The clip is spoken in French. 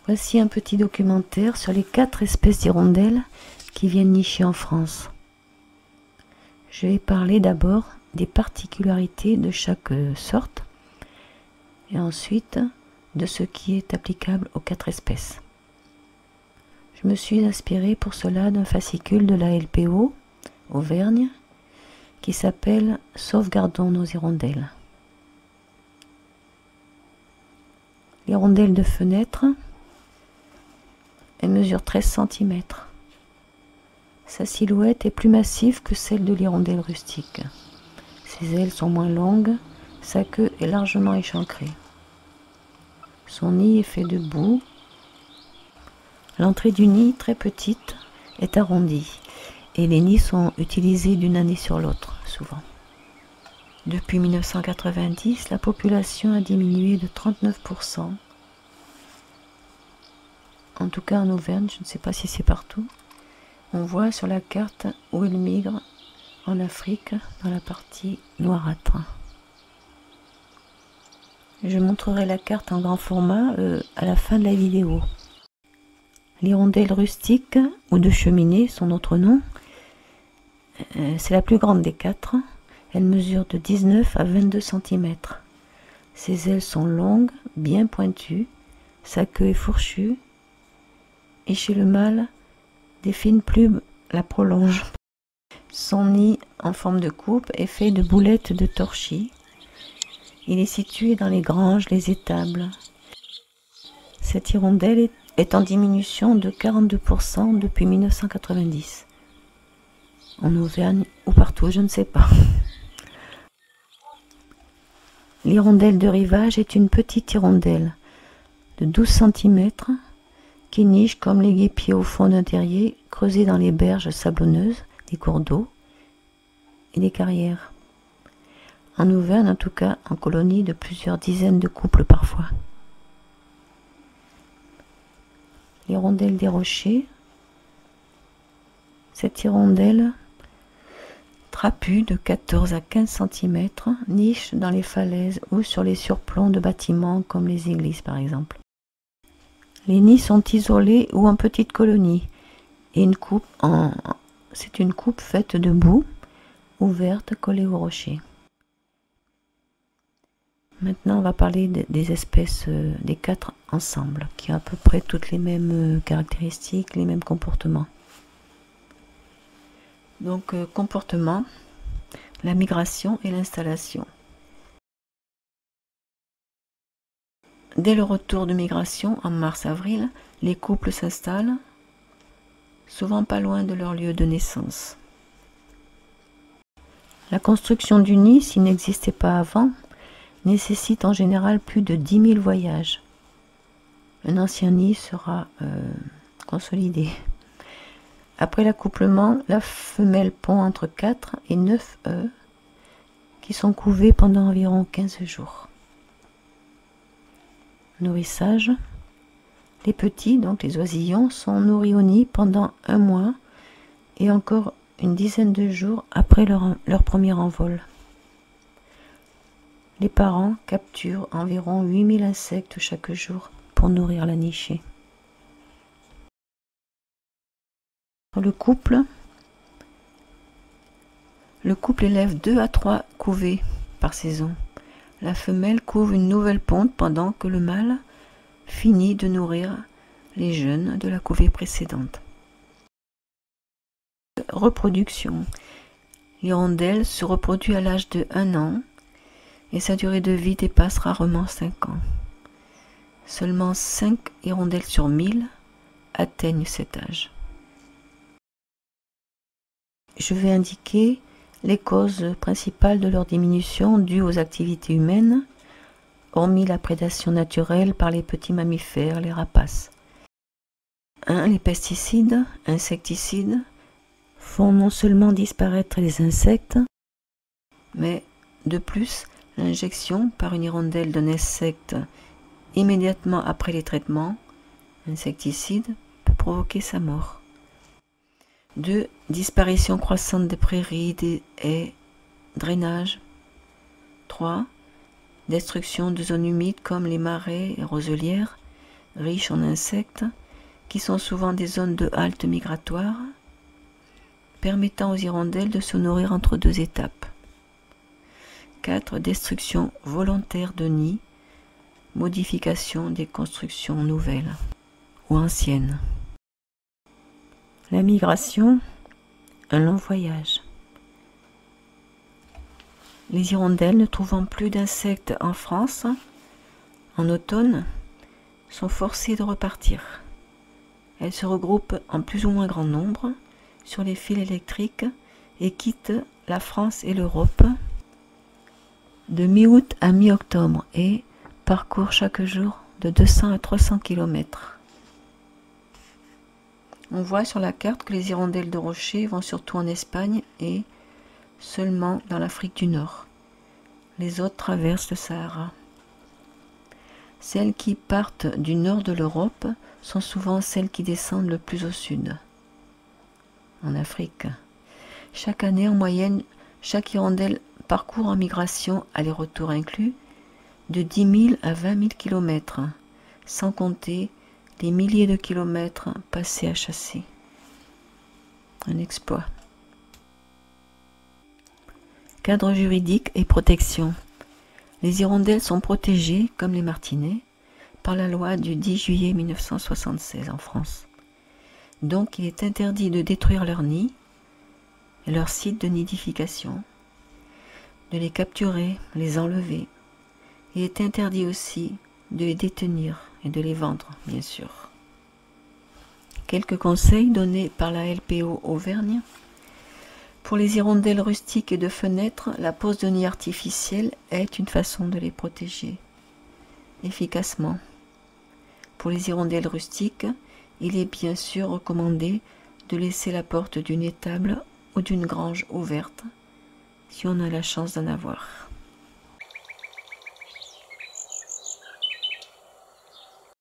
Voici un petit documentaire sur les 4 espèces d'hirondelles qui viennent nicher en France. Je vais parler d'abord des particularités de chaque sorte et ensuite de ce qui est applicable aux 4 espèces. Je me suis inspirée pour cela d'un fascicule de la LPO, Auvergne, qui s'appelle « Sauvegardons nos hirondelles ». L'hirondelle de fenêtre, elle mesure 13 cm. Sa silhouette est plus massive que celle de l'hirondelle rustique. Ses ailes sont moins longues, sa queue est largement échancrée. Son nid est fait de boue. L'entrée du nid, très petite, est arrondie et les nids sont utilisés d'une année sur l'autre, souvent. Depuis 1990, la population a diminué de 39%. En tout cas en Auvergne, je ne sais pas si c'est partout. On voit sur la carte où ils migrent en Afrique, dans la partie noirâtre. Je montrerai la carte en grand format à la fin de la vidéo. L'hirondelle rustique, ou de cheminée, son autre nom, c'est la plus grande des 4. Elle mesure de 19 à 22 cm. Ses ailes sont longues, bien pointues, sa queue est fourchue, et chez le mâle, des fines plumes la prolongent. Son nid, en forme de coupe, est fait de boulettes de torchis. Il est situé dans les granges, les étables. Cette hirondelle est en diminution de 42% depuis 1990. En Auvergne ou partout, je ne sais pas. L'hirondelle de rivage est une petite hirondelle de 12 cm qui niche comme les guépiers au fond d'un terrier creusé dans les berges sablonneuses, des cours d'eau et des carrières. En Auvergne, en tout cas, en colonie de plusieurs dizaines de couples parfois. L'hirondelle des rochers. Cette hirondelle trapue de 14 à 15 cm niche dans les falaises ou sur les surplombs de bâtiments comme les églises par exemple. Les nids sont isolés ou en petites colonies et c'est une coupe faite de boue ouverte collée au rocher. Maintenant on va parler des espèces des 4 ensemble qui ont à peu près toutes les mêmes caractéristiques, les mêmes comportements. Donc comportement, la migration et l'installation. Dès le retour de migration en mars-avril, les couples s'installent, souvent pas loin de leur lieu de naissance. La construction du nid, s'il n'existait pas avant, nécessite en général plus de 10 000 voyages. Un ancien nid sera consolidé. Après l'accouplement, la femelle pond entre 4 et 9 œufs qui sont couvés pendant environ 15 jours. Nourrissage. Les petits, donc les oisillons, sont nourris au nid pendant 1 mois et encore une dizaine de jours après leur premier envol. Les parents capturent environ 8000 insectes chaque jour pour nourrir la nichée. Le couple élève 2 à 3 couvées par saison. La femelle couve une nouvelle ponte pendant que le mâle finit de nourrir les jeunes de la couvée précédente. Reproduction. L'hirondelle se reproduit à l'âge de 1 an et sa durée de vie dépasse rarement 5 ans. Seulement 5 hirondelles sur 1000 atteignent cet âge. Je vais indiquer les causes principales de leur diminution dues aux activités humaines, hormis la prédation naturelle par les petits mammifères, les rapaces. 1. Les pesticides, insecticides, font non seulement disparaître les insectes, mais de plus, l'injection par une hirondelle d'un insecte immédiatement après les traitements insecticides peut provoquer sa mort. 2. Disparition croissante des prairies, des haies, drainage. 3. Destruction de zones humides comme les marais et roselières, riches en insectes, qui sont souvent des zones de halte migratoire, permettant aux hirondelles de se nourrir entre deux étapes. 4. Destruction volontaire de nids, modification des constructions nouvelles ou anciennes. La migration, un long voyage. Les hirondelles, ne trouvant plus d'insectes en France, en automne, sont forcées de repartir. Elles se regroupent en plus ou moins grand nombre sur les fils électriques et quittent la France et l'Europe de mi-août à mi-octobre et parcourent chaque jour de 200 à 300 km. On voit sur la carte que les hirondelles de rocher vont surtout en Espagne et seulement dans l'Afrique du Nord. Les autres traversent le Sahara. Celles qui partent du nord de l'Europe sont souvent celles qui descendent le plus au sud, en Afrique. Chaque année, en moyenne, chaque hirondelle parcourt en migration, aller-retour inclus, de 10 000 à 20 000 km, sans compter les milliers de kilomètres passés à chasser. Un exploit. Cadre juridique et protection. Les hirondelles sont protégées, comme les martinets, par la loi du 10 juillet 1976 en France. Donc il est interdit de détruire leurs nids et leurs sites de nidification, de les capturer, les enlever. Il est interdit aussi de les détenir et de les vendre, bien sûr. Quelques conseils donnés par la LPO Auvergne. Pour les hirondelles rustiques et de fenêtres, la pose de nids artificiels est une façon de les protéger efficacement. Pour les hirondelles rustiques, il est bien sûr recommandé de laisser la porte d'une étable ou d'une grange ouverte, si on a la chance d'en avoir.